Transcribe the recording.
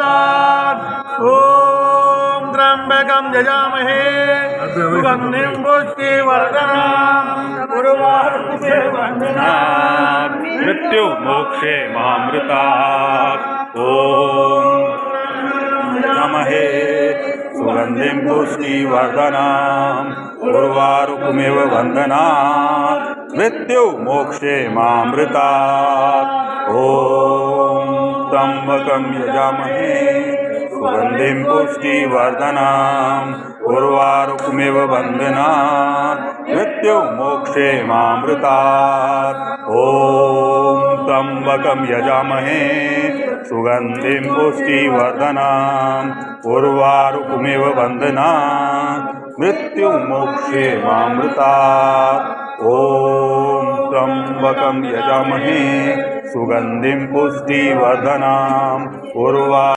मामृतात् ॐ त्र्यंबकं यजामहे सुगन्धिं पुष्टिवर्धनम् उर्वारुकमिव मृत्यु मोक्षे मामृतात् ॐ नमहे सुगन्धिं पुष्टिवर्धनम् उर्वारुकमिव बन्धनात् मृत्यु मोक्षे मामृतात् ॐ त्र्यंबकं यजामहे सुगन्धिं पुष्टिवर्धनम् उर्वारुकमिव बन्धनात् मृत्यु मोक्षे मामृतात् ॐ त्र्यंबकं यजामहे सुगन्धिं पुष्टिवर्धनम् उर्वारुकमिव बन्धनात् मृत्यु मोक्षे मामृतात् ॐ त्र्यंबकं यजामहे सुगन्धिं पुष्टिवर्धनम् उर्वा